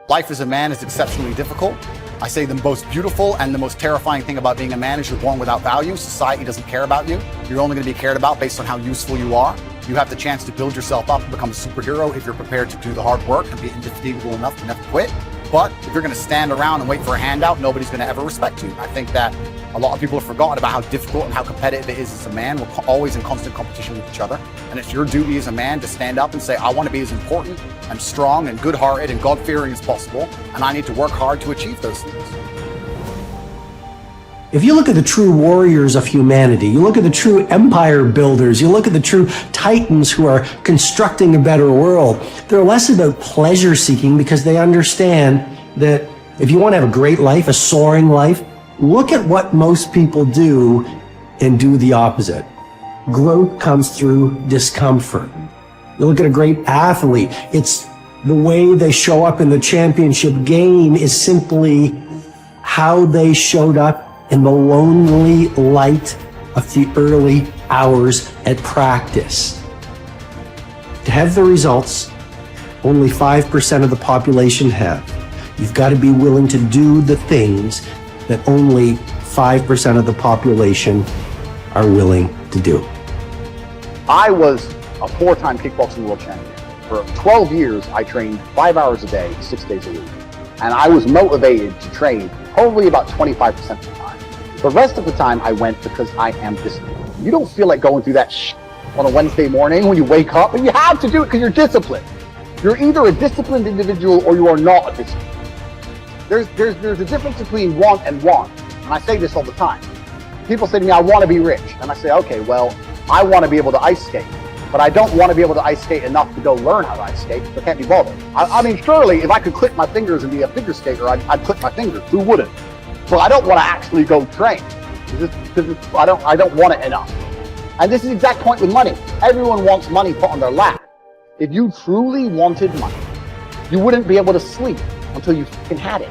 Life as a man is exceptionally difficult. I say the most beautiful and the most terrifying thing about being a man is you're born without value. Society doesn't care about you. You're only going to be cared about based on how useful you are. You have the chance to build yourself up and become a superhero if you're prepared to do the hard work and be indefatigable enough to never quit. But if you're going to stand around and wait for a handout, nobody's going to ever respect you. I think that a lot of people have forgotten about how difficult and how competitive it is as a man. We're always in constant competition with each other. And it's your duty as a man to stand up and say, I want to be as important and strong and good-hearted and God-fearing as possible. And I need to work hard to achieve those things. If you look at the true warriors of humanity, you look at the true empire builders, you look at the true titans who are constructing a better world, they're less about pleasure seeking because they understand that if you want to have a great life, a soaring life, look at what most people do and do the opposite. Growth comes through discomfort. You look at a great athlete, it's the way they show up in the championship game is simply how they showed up in the lonely light of the early hours at practice. To have the results only 5% of the population have, you've got to be willing to do the things that only 5% of the population are willing to do. I was a 4-time kickboxing world champion. For 12 years, I trained 5 hours a day, 6 days a week. And I was motivated to train probably about 25% of the time. The rest of the time I went because I am disciplined. You don't feel like going through that on a Wednesday morning when you wake up, and you have to do it because you're disciplined. You're either a disciplined individual or you are not a disciplined. There's a difference between want and want. And I say this all the time. People say to me, I want to be rich. And I say, okay, well, I want to be able to ice skate. But I don't want to be able to ice skate enough to go learn how to ice skate. I can't be bothered. I mean, surely if I could click my fingers and be a figure skater, I'd click my fingers. Who wouldn't? But I don't want to actually go train because I don't want it enough. And this is the exact point with money. Everyone wants money put on their lap. If you truly wanted money, you wouldn't be able to sleep until you fucking had it.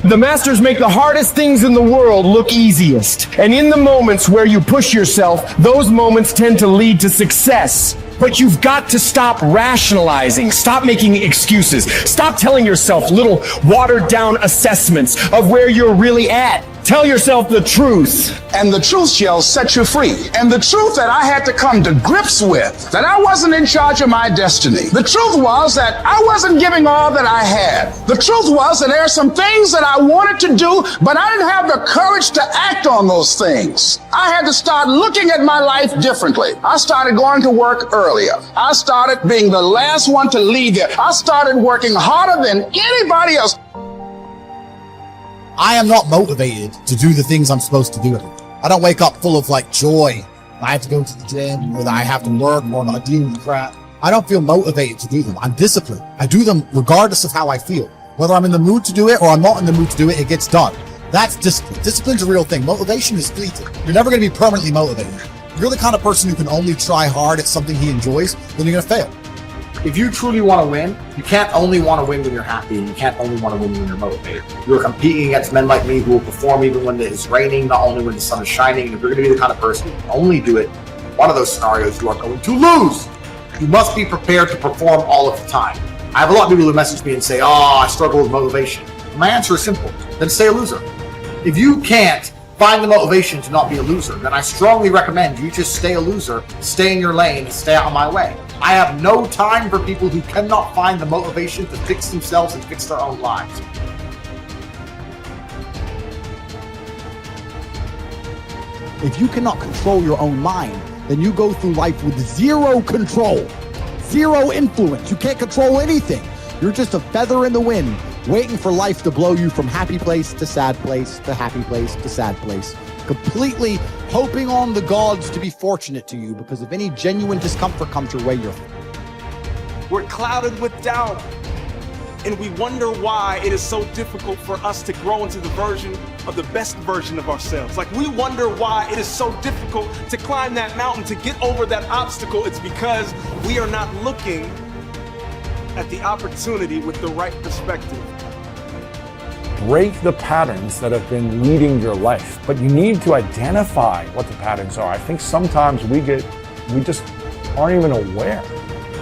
The masters make the hardest things in the world look easiest. And in the moments where you push yourself, those moments tend to lead to success. But you've got to stop rationalizing, stop making excuses, stop telling yourself little watered down assessments of where you're really at. Tell yourself the truth. And the truth shall set you free. And the truth that I had to come to grips with, that I wasn't in charge of my destiny. The truth was that I wasn't giving all that I had. The truth was that there are some things that I wanted to do, but I didn't have the courage to act on those things. I had to start looking at my life differently. I started going to work earlier. I started being the last one to leave there. I started working harder than anybody else. I am not motivated to do the things I'm supposed to do. I don't wake up full of joy. I have to go to the gym, or that I have to work, or I deal with crap. I don't feel motivated to do them. I'm disciplined. I do them regardless of how I feel. Whether I'm in the mood to do it or I'm not in the mood to do it, it gets done. That's discipline. Discipline's a real thing. Motivation is fleeting. You're never going to be permanently motivated. If you're the kind of person who can only try hard at something he enjoys, then you're going to fail. If you truly want to win, you can't only want to win when you're happy, and you can't only want to win when you're motivated. You're competing against men like me who will perform even when it's raining, not only when the sun is shining. And if you're going to be the kind of person who can only do it in one of those scenarios, you are going to lose. You must be prepared to perform all of the time. I have a lot of people who message me and say, I struggle with motivation. My answer is simple. Then stay a loser. If you can't find the motivation to not be a loser, then I strongly recommend you just stay a loser, stay in your lane, and stay out of my way. I have no time for people who cannot find the motivation to fix themselves and fix their own lives. If you cannot control your own mind, then you go through life with zero control, zero influence. You can't control anything. You're just a feather in the wind, waiting for life to blow you from happy place to sad place to happy place to sad place, completely hoping on the gods to be fortunate to you, because if any genuine discomfort comes your way, we're clouded with doubt, and we wonder why it is so difficult for us to grow into the best version of ourselves. We wonder why it is so difficult to climb that mountain, to get over that obstacle. It's because we are not looking at the opportunity with the right perspective. Break the patterns that have been leading your life, but you need to identify what the patterns are. I think sometimes we just aren't even aware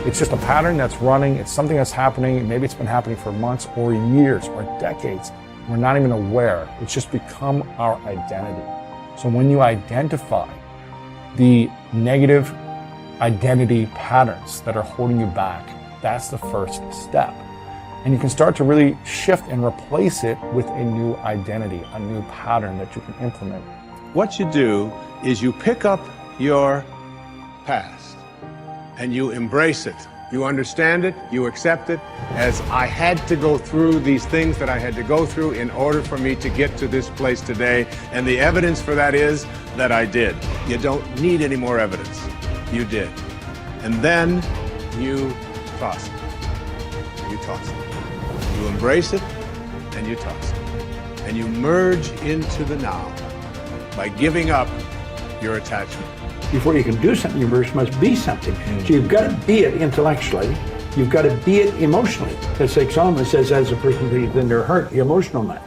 It's just a pattern that's running. It's something that's happening. Maybe it's been happening for months or years or decades. We're not even aware. It's just become our identity. So when you identify the negative identity patterns that are holding you back, that's the first step. And you can start to really shift and replace it with a new identity, a new pattern that you can implement. What you do is you pick up your past and you embrace it. You understand it, you accept it, as I had to go through these things that I had to go through in order for me to get to this place today. And the evidence for that is that I did. You don't need any more evidence. You did. And then you toss it. You toss it. You embrace it and you toss it. And you merge into the now by giving up your attachment. Before you can do something, you first must be something. So you've got to be it intellectually. You've got to be it emotionally. It's like Solomon says, as a person believes in their heart, the emotional man.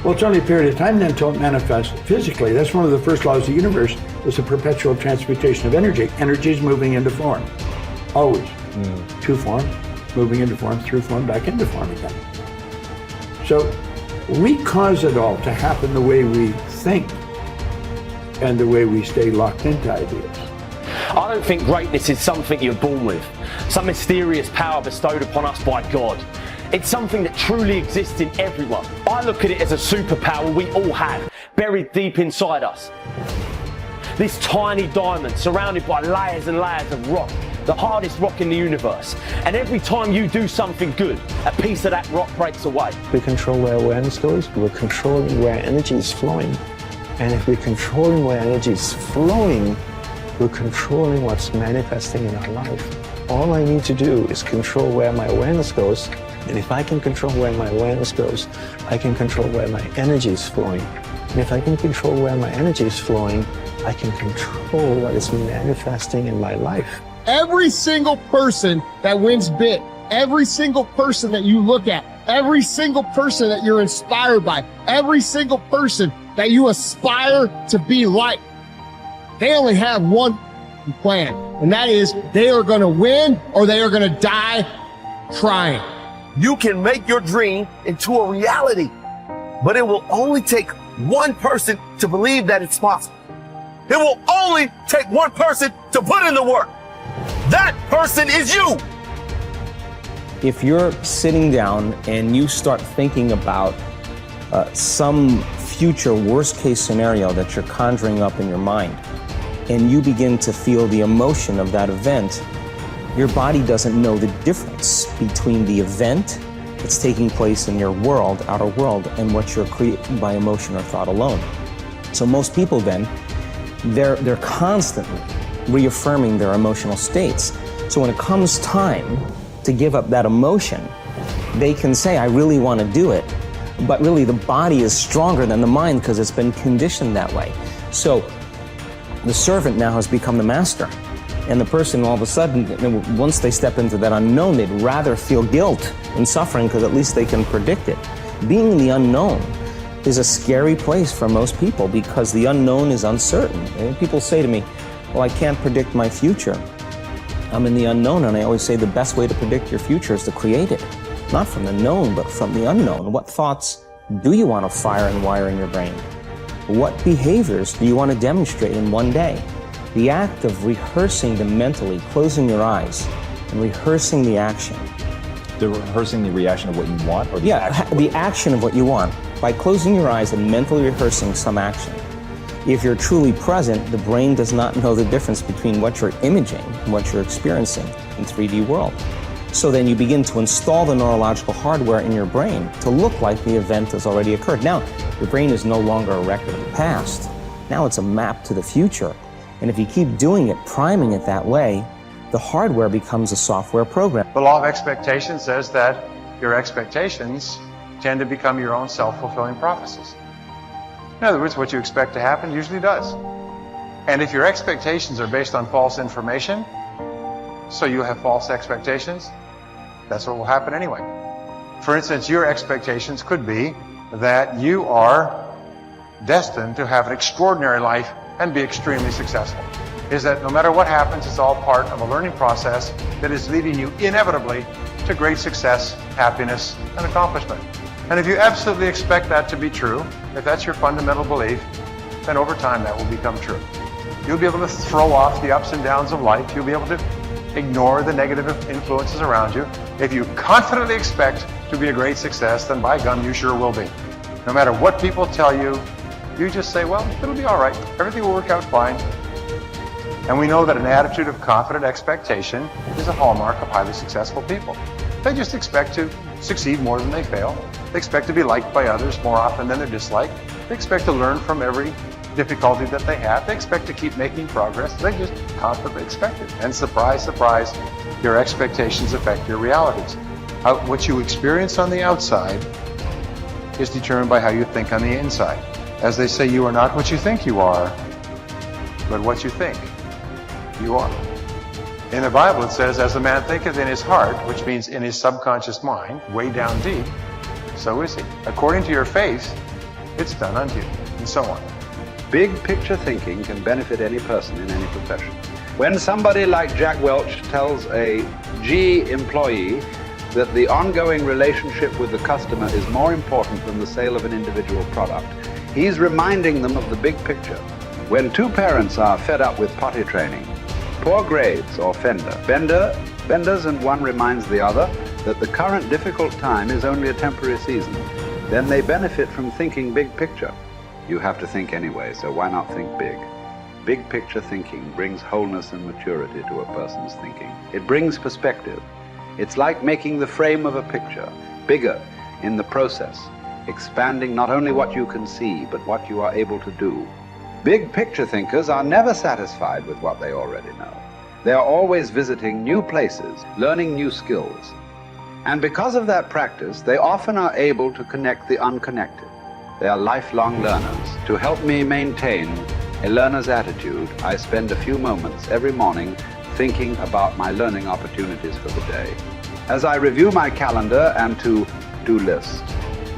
Well, it's only a period of time then until it manifests physically. That's one of the first laws of the universe, is the perpetual transmutation of energy. Energy is moving into form, always. To form, moving into form, through form, back into form again. So we cause it all to happen the way we think and the way we stay locked into ideas. I don't think greatness is something you're born with, some mysterious power bestowed upon us by God. It's something that truly exists in everyone. I look at it as a superpower we all have, buried deep inside us. This tiny diamond surrounded by layers and layers of rock, the hardest rock in the universe. And every time you do something good, a piece of that rock breaks away. We control where awareness goes, we're controlling where energy is flowing. And if we're controlling where energy is flowing, we're controlling what's manifesting in our life. All I need to do is control where my awareness goes. And if I can control where my awareness goes, I can control where my energy is flowing. And if I can control where my energy is flowing, I can control what is manifesting in my life. Every single person that wins big, every single person that you look at, every single person that you're inspired by, every single person that you aspire to be like, they only have one plan, and that is they are going to win or they are going to die trying. You can make your dream into a reality, but it will only take one person to believe that it's possible. It will only take one person to put in the work. That person is you. If you're sitting down and you start thinking about some future worst case scenario that you're conjuring up in your mind, and you begin to feel the emotion of that event, your body doesn't know the difference between the event that's taking place in your world, outer world, and what you're creating by emotion or thought alone. So most people then, they're constantly reaffirming their emotional states. So when it comes time to give up that emotion, they can say, I really want to do it. But really the body is stronger than the mind because it's been conditioned that way. So the servant now has become the master. And the person all of a sudden, once they step into that unknown, they'd rather feel guilt and suffering because at least they can predict it. Being in the unknown is a scary place for most people because the unknown is uncertain. And people say to me, well, I can't predict my future. I'm in the unknown, and I always say the best way to predict your future is to create it. Not from the known, but from the unknown. What thoughts do you want to fire and wire in your brain? What behaviors do you want to demonstrate in one day? The act of rehearsing them mentally, closing your eyes, and rehearsing the action. Rehearsing the reaction of what you want? Or the action? The action of what you want. By closing your eyes and mentally rehearsing some action. If you're truly present, the brain does not know the difference between what you're imaging and what you're experiencing in 3D world. So then you begin to install the neurological hardware in your brain to look like the event has already occurred. Now, your brain is no longer a record of the past. Now it's a map to the future. And if you keep doing it, priming it that way, the hardware becomes a software program. The law of expectation says that your expectations tend to become your own self-fulfilling prophecies. In other words, what you expect to happen usually does. And if your expectations are based on false information, so you have false expectations, that's what will happen anyway. For instance, your expectations could be that you are destined to have an extraordinary life and be extremely successful. is that no matter what happens, it's all part of a learning process that is leading you inevitably to great success, happiness, and accomplishment. And if you absolutely expect that to be true, if that's your fundamental belief, then over time that will become true. You'll be able to throw off the ups and downs of life. You'll be able to ignore the negative influences around you. If you confidently expect to be a great success, then by gum, you sure will be. No matter what people tell you, you just say, well, it'll be all right. Everything will work out fine. And we know that an attitude of confident expectation is a hallmark of highly successful people. They just expect to succeed more than they fail. They expect to be liked by others more often than they're disliked. They expect to learn from every difficulty that they have. They expect to keep making progress. They just confidently expect it. And surprise, surprise, your expectations affect your realities. What you experience on the outside is determined by how you think on the inside. As they say, you are not what you think you are, but what you think you are. In the Bible it says, as a man thinketh in his heart, which means in his subconscious mind, way down deep, so is he. According to your faith, it's done unto you, and so on. Big picture thinking can benefit any person in any profession. When somebody like Jack Welch tells a G employee that the ongoing relationship with the customer is more important than the sale of an individual product, he's reminding them of the big picture. When two parents are fed up with potty training, poor grades or benders, and one reminds the other that the current difficult time is only a temporary season, then they benefit from thinking big picture. You have to think anyway, so why not think big? Big picture thinking brings wholeness and maturity to a person's thinking. It brings perspective. It's like making the frame of a picture bigger in the process, expanding not only what you can see, but what you are able to do. Big picture thinkers are never satisfied with what they already know. They are always visiting new places, learning new skills. And because of that practice, they often are able to connect the unconnected. They are lifelong learners. To help me maintain a learner's attitude, I spend a few moments every morning thinking about my learning opportunities for the day. As I review my calendar and to-do list,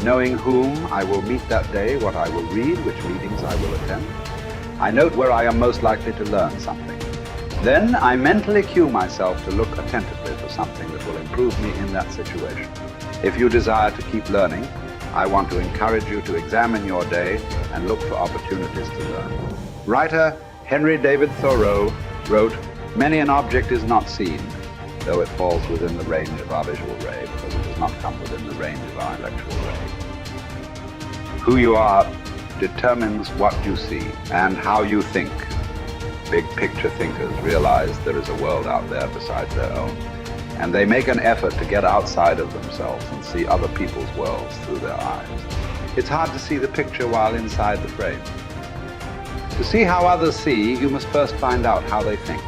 knowing whom I will meet that day, what I will read, which meetings I will attend, I note where I am most likely to learn something. Then I mentally cue myself to look attentively for something that will improve me in that situation. If you desire to keep learning, I want to encourage you to examine your day and look for opportunities to learn. Writer Henry David Thoreau wrote, "Many an object is not seen, though it falls within the range of our visual ray, because it does not come within the range of our intellectual ray." Who you are determines what you see and how you think. Big picture thinkers realize there is a world out there besides their own, and they make an effort to get outside of themselves and see other people's worlds through their eyes. It's hard to see the picture while inside the frame. To see how others see, you must first find out how they think.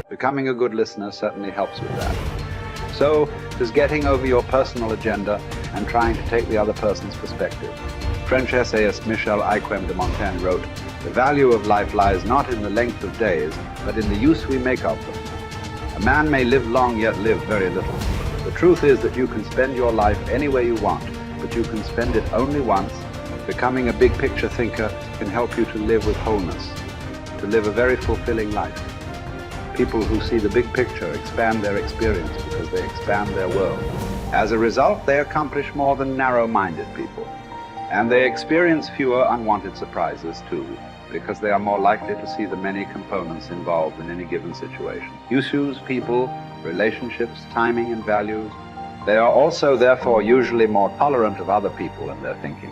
Becoming a good listener certainly helps with that. So does getting over your personal agenda and trying to take the other person's perspective. French essayist Michel Ayquem de Montaigne wrote, "The value of life lies not in the length of days, but in the use we make of them." A man may live long yet live very little. The truth is that you can spend your life any way you want, but you can spend it only once. Becoming a big picture thinker can help you to live with wholeness, to live a very fulfilling life. People who see the big picture expand their experience because they expand their world. As a result, they accomplish more than narrow-minded people. And they experience fewer unwanted surprises too, because they are more likely to see the many components involved in any given situation. Issues, people, relationships, timing, and values. They are also, therefore, usually more tolerant of other people and their thinking.